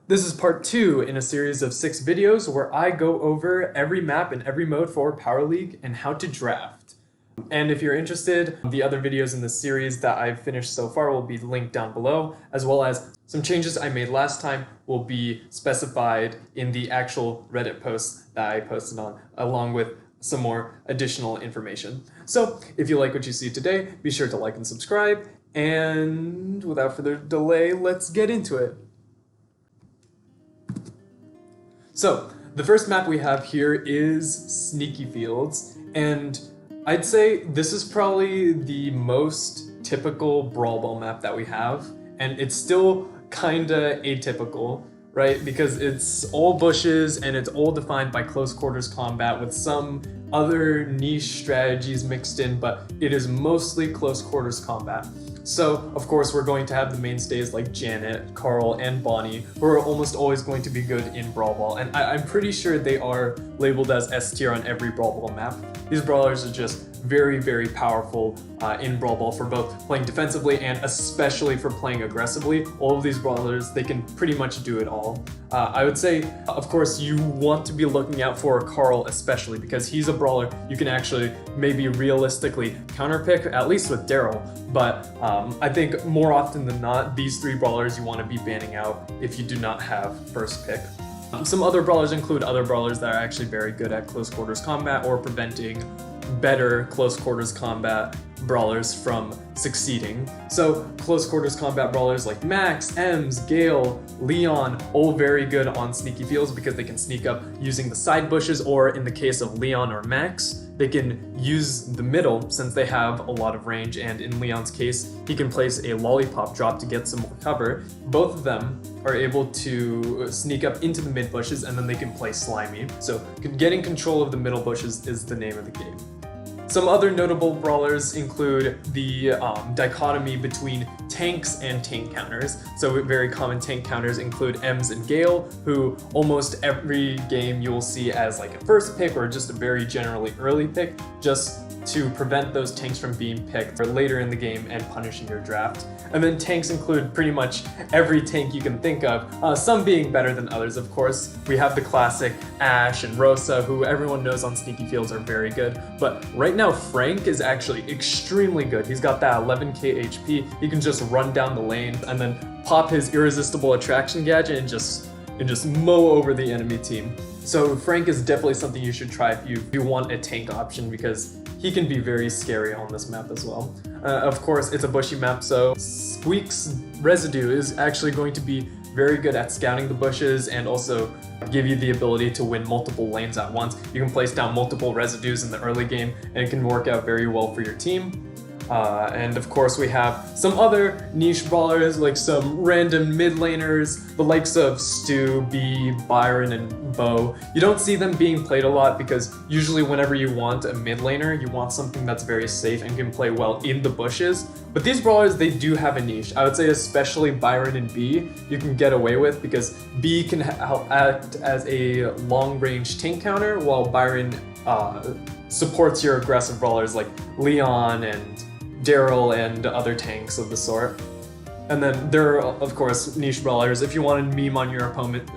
This is part 2 in a series of 6 videos where I go over every map and every mode for Power League and how to draft. And if you're interested, the other videos in this series that I've finished so far will be linked down below, as well as some changes I made last time will be specified in the actual Reddit posts that I posted on, along with some more additional information. So if you like what you see today, be sure to like and subscribe, and without further delay, let's get into it. So, the first map we have here is Sneaky Fields, and I'd say this is probably the most typical Brawl Ball map that we have, and it's still kinda atypical, right? Because it's all bushes and it's all defined by close quarters combat with some other niche strategies mixed in, but it is mostly close quarters combat. So, of course, we're going to have the mainstays like Janet, Carl, and Bonnie, who are almost always going to be good in Brawl Ball, and I'm pretty sure they are labeled as S tier on every Brawl Ball map. These brawlers are just very, very powerful in Brawl Ball for both playing defensively and especially for playing aggressively. All of these brawlers, they can pretty much do it all. I would say, of course, you want to be looking out for Carl especially because he's a brawler you can actually maybe realistically counterpick, at least with Daryl, but I think more often than not, these 3 brawlers you want to be banning out if you do not have first pick. Some other brawlers include other brawlers that are actually very good at close quarters combat or preventing better close quarters combat brawlers from succeeding. So close quarters combat brawlers like Max, Ems, Gale, Leon, all very good on Sneaky Fields because they can sneak up using the side bushes, or in the case of Leon or Max, they can use the middle since they have a lot of range, and in Leon's case, he can place a lollipop drop to get some more cover. Both of them are able to sneak up into the mid bushes and then they can play Slimy. So getting control of the middle bushes is the name of the game. Some other notable brawlers include the dichotomy between tanks and tank counters. So very common tank counters include Ems and Gale, who almost every game you will see as like a first pick or just a very generally early pick, just to prevent those tanks from being picked for later in the game and punishing your draft. And then tanks include pretty much every tank you can think of, some being better than others, of course. We have the classic Ashe and Rosa, who everyone knows on Sneaky Fields are very good, but right now Frank is actually extremely good. He's got that 11k HP, he can just run down the lane and then pop his irresistible attraction gadget and just mow over the enemy team. So Frank is definitely something you should try if you want a tank option because he can be very scary on this map as well. Of course, it's a bushy map, so Squeak's residue is actually going to be very good at scouting the bushes and also give you the ability to win multiple lanes at once. You can place down multiple residues in the early game and it can work out very well for your team. And of course we have some other niche brawlers like some random mid laners, the likes of Stu, B, Byron, and Bo. You don't see them being played a lot because usually whenever you want a mid laner, you want something that's very safe and can play well in the bushes. But these brawlers, they do have a niche. I would say especially Byron and B, you can get away with because B can help act as a long range tank counter while Byron supports your aggressive brawlers like Leon and Daryl and other tanks of the sort. And then there are, of course, niche brawlers. If you want to meme on your opponent,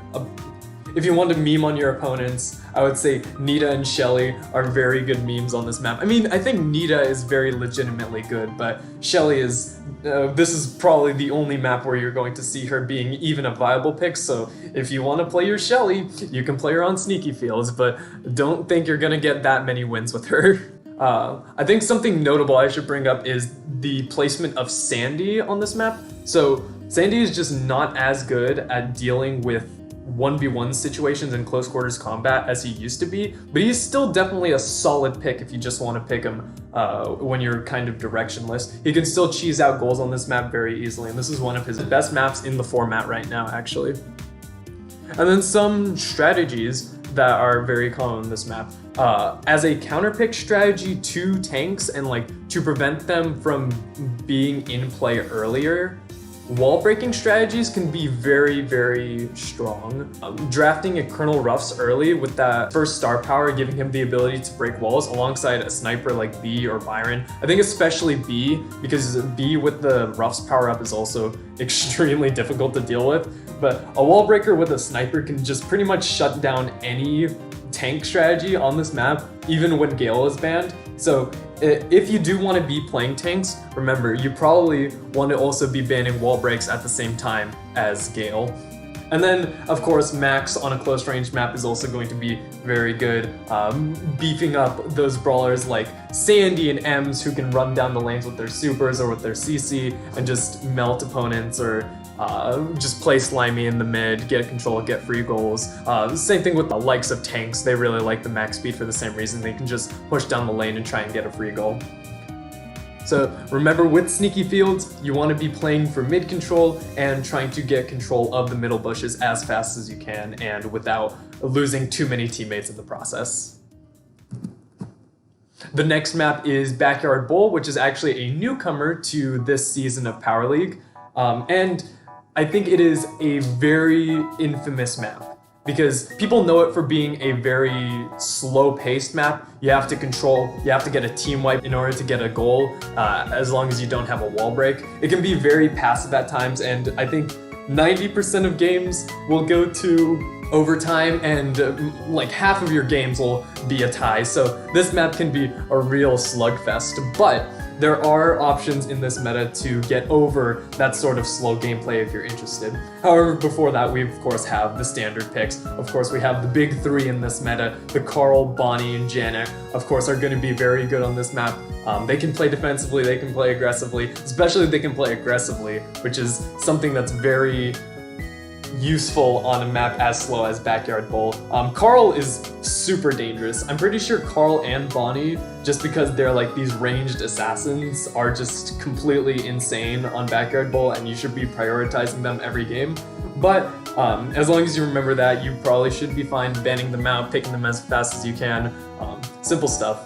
I would say Nita and Shelly are very good memes on this map. I mean, I think Nita is very legitimately good, but Shelly is, this is probably the only map where you're going to see her being even a viable pick, so if you want to play your Shelly, you can play her on Sneaky Fields, but don't think you're gonna get that many wins with her. I think something notable I should bring up is the placement of Sandy on this map. So Sandy is just not as good at dealing with 1v1 situations in close quarters combat as he used to be, but he's still definitely a solid pick if you just want to pick him when you're kind of directionless. He can still cheese out goals on this map very easily, and this is one of his best maps in the format right now, actually. And then some strategies that are very common on this map. As a counterpick strategy to tanks and like to prevent them from being in play earlier, wall breaking strategies can be very, very strong. Drafting a Colonel Ruffs early with that first star power, giving him the ability to break walls alongside a sniper like B or Byron. I think especially B, because B with the Ruffs power up is also extremely difficult to deal with. But a wall breaker with a sniper can just pretty much shut down any tank strategy on this map, even when Gale is banned. So if you do want to be playing tanks, remember, you probably want to also be banning wall breaks at the same time as Gale. And then, of course, Max on a close range map is also going to be very good, beefing up those brawlers like Sandy and Ems, who can run down the lanes with their supers or with their CC and just melt opponents, or just play slimy in the mid, get control, get free goals. Same thing with the likes of tanks. They really like the max speed for the same reason. They can just push down the lane and try and get a free goal. So remember, with Sneaky Fields, you want to be playing for mid control and trying to get control of the middle bushes as fast as you can and without losing too many teammates in the process. The next map is Backyard Bowl, which is actually a newcomer to this season of Power League. And I think it is a very infamous map, because people know it for being a very slow-paced map. You have to get a team wipe in order to get a goal, as long as you don't have a wall break. It can be very passive at times, and I think 90% of games will go to overtime, and like half of your games will be a tie. So this map can be a real slugfest, but there are options in this meta to get over that sort of slow gameplay if you're interested. However, before that, we of course have the standard picks. Of course, we have the big three in this meta. The Carl, Bonnie, and Janet, of course, are going to be very good on this map. They can play defensively, they can play aggressively, especially they can play aggressively, which is something that's very useful on a map as slow as Backyard Bowl. Carl is super dangerous. I'm pretty sure Carl and Bonnie, just because they're like these ranged assassins, are just completely insane on Backyard Bowl, and you should be prioritizing them every game. But as long as you remember that, you probably should be fine banning them out, picking them as fast as you can. Simple stuff.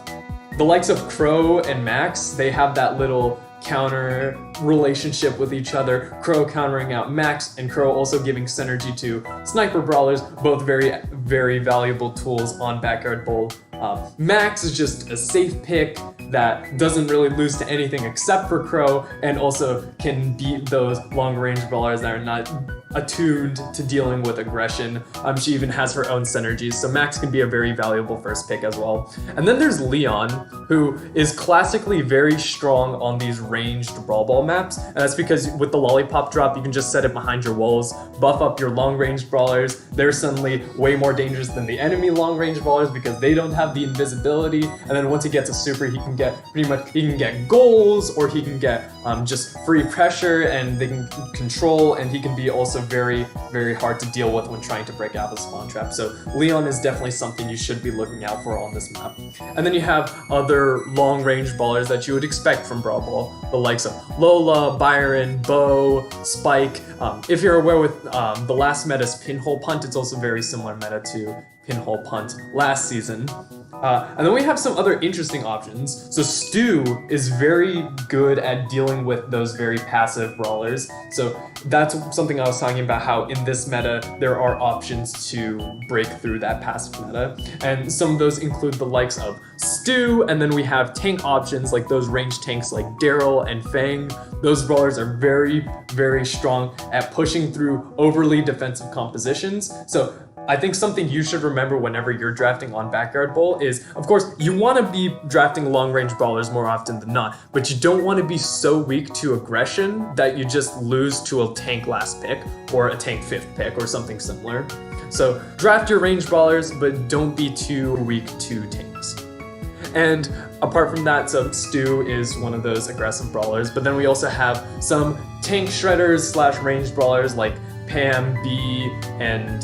The likes of Crow and Max, they have that little counter relationship with each other. Crow countering out Max, and Crow also giving synergy to sniper brawlers, both very, very valuable tools on Backyard Bowl. Max is just a safe pick that doesn't really lose to anything except for Crow, and also can beat those long-range brawlers that are not attuned to dealing with aggression. She even has her own synergies, so Max can be a very valuable first pick as well. And then there's Leon, who is classically very strong on these ranged Brawl Ball maps, and that's because with the lollipop drop, you can just set it behind your walls, buff up your long-range brawlers. They're suddenly way more dangerous than the enemy long-range brawlers because they don't have the invisibility, and then once he gets a super, he can get goals, or he can get just free pressure, and they can control, and he can be also very, very hard to deal with when trying to break out of the spawn trap. So Leon is definitely something you should be looking out for on this map. And then you have other long-range brawlers that you would expect from Brawl Ball, the likes of Lola, Byron, Bo, Spike. If you're aware with the last meta's Pinhole Punt, it's also very similar meta to Pinhole Punt last season. And then we have some other interesting options. So Stu is very good at dealing with those very passive brawlers. So that's something I was talking about, how in this meta, there are options to break through that passive meta. And some of those include the likes of Stu, and then we have tank options like those ranged tanks like Daryl and Fang. Those brawlers are very, very strong at pushing through overly defensive compositions. So I think something you should remember whenever you're drafting on Backyard Bowl is, of course, you want to be drafting long-range brawlers more often than not, but you don't want to be so weak to aggression that you just lose to a tank last pick or a tank fifth pick or something similar. So draft your range brawlers, but don't be too weak to tanks. And apart from that, so Stu is one of those aggressive brawlers, but then we also have some tank shredders slash ranged brawlers like Pam, B, and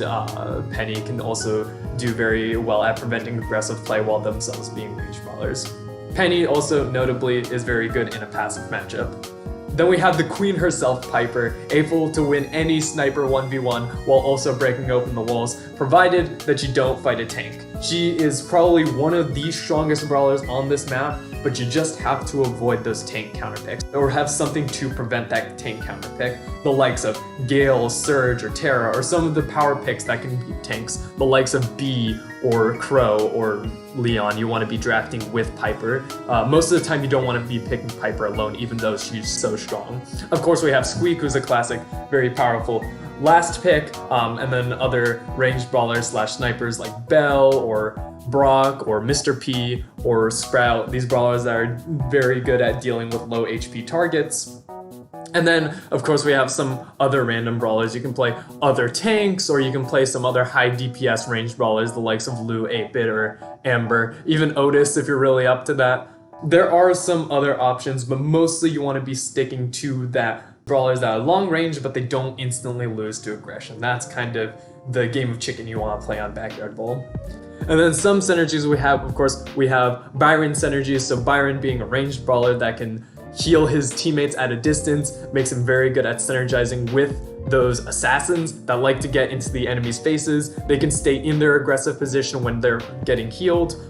Penny can also do very well at preventing aggressive play while themselves being ranged brawlers. Penny also notably is very good in a passive matchup. Then we have the queen herself, Piper, able to win any sniper 1v1 while also breaking open the walls, provided that you don't fight a tank. She is probably one of the strongest brawlers on this map, but you just have to avoid those tank counter picks, or have something to prevent that tank counter pick. The likes of Gale, Surge, or Terra, or some of the power picks that can beat tanks, the likes of Bee, or Crow, or Leon, you want to be drafting with Piper. Most of the time you don't want to be picking Piper alone, even though she's so strong. Of course, we have Squeak, who's a classic, very powerful last pick, and then other ranged brawlers slash snipers like Bell, or Brock, or Mr. P, or Sprout. These brawlers that are very good at dealing with low HP targets. And then, of course, we have some other random brawlers. You can play other tanks, or you can play some other high DPS ranged brawlers, the likes of Lou, 8-Bit, or Amber, even Otis if you're really up to that. There are some other options, but mostly you want to be sticking to that brawlers that are long range, but they don't instantly lose to aggression. That's kind of the game of chicken you want to play on Backyard Brawl. And then some synergies we have, of course, we have Byron synergies. So Byron being a ranged brawler that can heal his teammates at a distance, makes him very good at synergizing with those assassins that like to get into the enemy's faces. They can stay in their aggressive position when they're getting healed.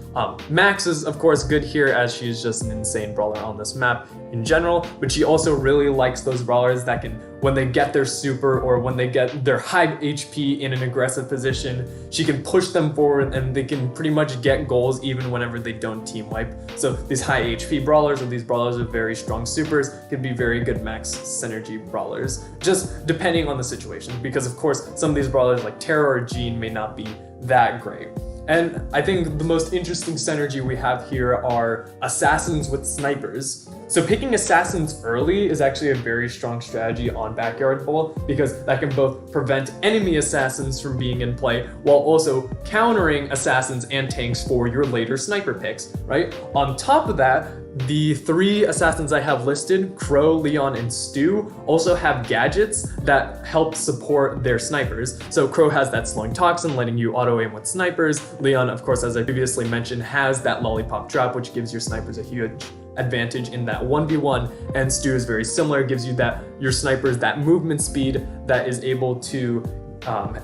Max is of course good here, as she's just an insane brawler on this map in general, but she also really likes those brawlers that can, when they get their super or when they get their high HP in an aggressive position, she can push them forward and they can pretty much get goals even whenever they don't team wipe. So these high HP brawlers, or these brawlers with very strong supers, can be very good max synergy brawlers, just depending on the situation, because of course some of these brawlers like Terra or Jean may not be that great. And I think the most interesting synergy we have here are assassins with snipers. So picking assassins early is actually a very strong strategy on Backyard Brawl, because that can both prevent enemy assassins from being in play while also countering assassins and tanks for your later sniper picks, right? On top of that, the 3 assassins I have listed, Crow, Leon, and Stu, also have gadgets that help support their snipers. So Crow has that slowing toxin, letting you auto-aim with snipers. Leon, of course, as I previously mentioned, has that lollipop drop, which gives your snipers a huge advantage in that 1v1, and Stu is very similar, gives you that your snipers that movement speed that is able to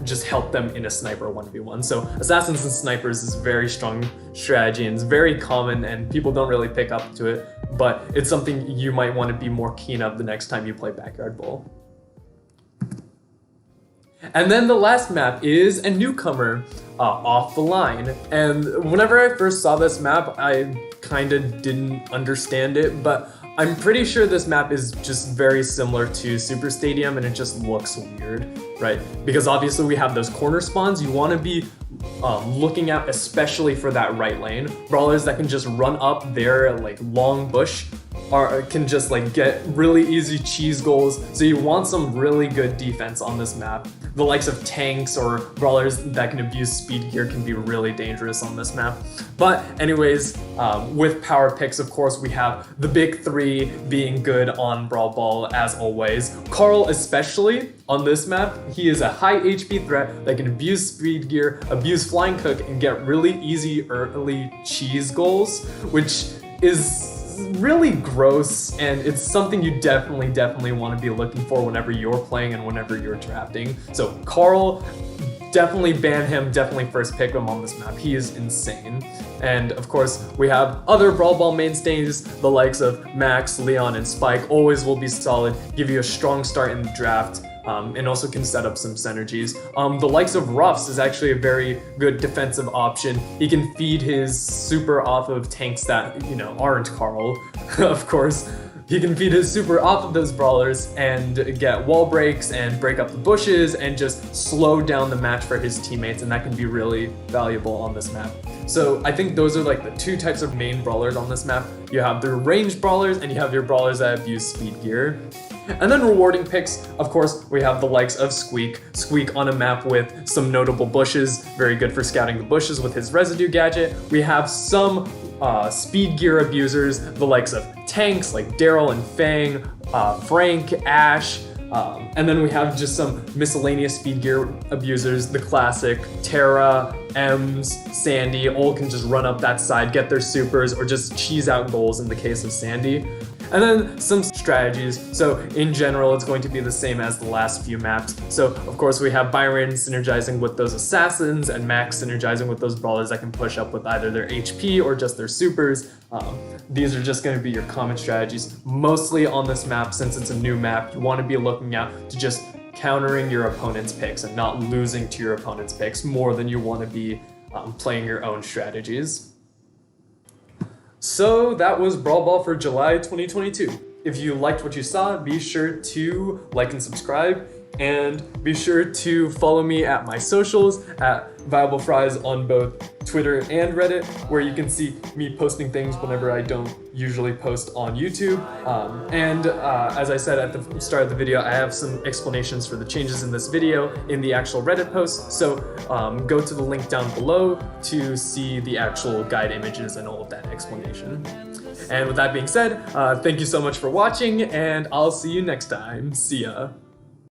just help them in a sniper 1v1. So assassins and snipers is a very strong strategy, and it's very common and people don't really pick up to it, but it's something you might want to be more keen of the next time you play Backyard Brawl. And then the last map is a newcomer, Off the Line. And whenever I first saw this map, I kind of didn't understand it, but I'm pretty sure this map is just very similar to Super Stadium, and it just looks weird, right? Because obviously we have those corner spawns you want to be looking at, especially for that right lane. Brawlers that can just run up their like long bush can just like get really easy cheese goals. So you want some really good defense on this map. The likes of tanks or brawlers that can abuse speed gear can be really dangerous on this map. But anyways, with power picks, of course, we have the big 3 being good on Brawl Ball as always. Carl especially on this map, he is a high HP threat that can abuse speed gear, abuse flying cook, and get really easy early cheese goals, which is really gross, and it's something you definitely want to be looking for whenever you're playing and whenever you're drafting. So Carl, definitely ban him, definitely first pick him on this map. He is insane. And of course, we have other Brawl Ball mainstays, the likes of Max, Leon, and Spike always will be solid, give you a strong start in the draft. And also can set up some synergies. The likes of Ruffs is actually a very good defensive option. He can feed his super off of tanks that, aren't Carl, of course. He can feed his super off of those brawlers and get wall breaks and break up the bushes and just slow down the match for his teammates, and that can be really valuable on this map. So I think those are like the 2 types of main brawlers on this map. You have the ranged brawlers and you have your brawlers that abuse speed gear. And then rewarding picks, of course, we have the likes of Squeak. Squeak on a map with some notable bushes, very good for scouting the bushes with his residue gadget. We have some speed gear abusers, the likes of tanks like Daryl and Fang, Frank, Ash, and then we have just some miscellaneous speed gear abusers, the classic Terra, Ems, Sandy, all can just run up that side, get their supers, or just cheese out goals in the case of Sandy. And then some strategies. So in general, it's going to be the same as the last few maps. So of course we have Byron synergizing with those assassins and Max synergizing with those brawlers that can push up with either their HP or just their supers. These are just going to be your common strategies. Mostly on this map, since it's a new map, you want to be looking out to just countering your opponent's picks and not losing to your opponent's picks more than you want to be playing your own strategies. So that was Brawl Ball for July 2022. If you liked what you saw, be sure to like and subscribe, and be sure to follow me at my socials at Viable Fries on both Twitter and Reddit, where you can see me posting things whenever I don't usually post on YouTube. As I said at the start of the video, I have some explanations for the changes in this video in the actual Reddit post, so go to the link down below to see the actual guide images and all of that explanation. And with that being said, thank you so much for watching, and I'll see you next time. See ya.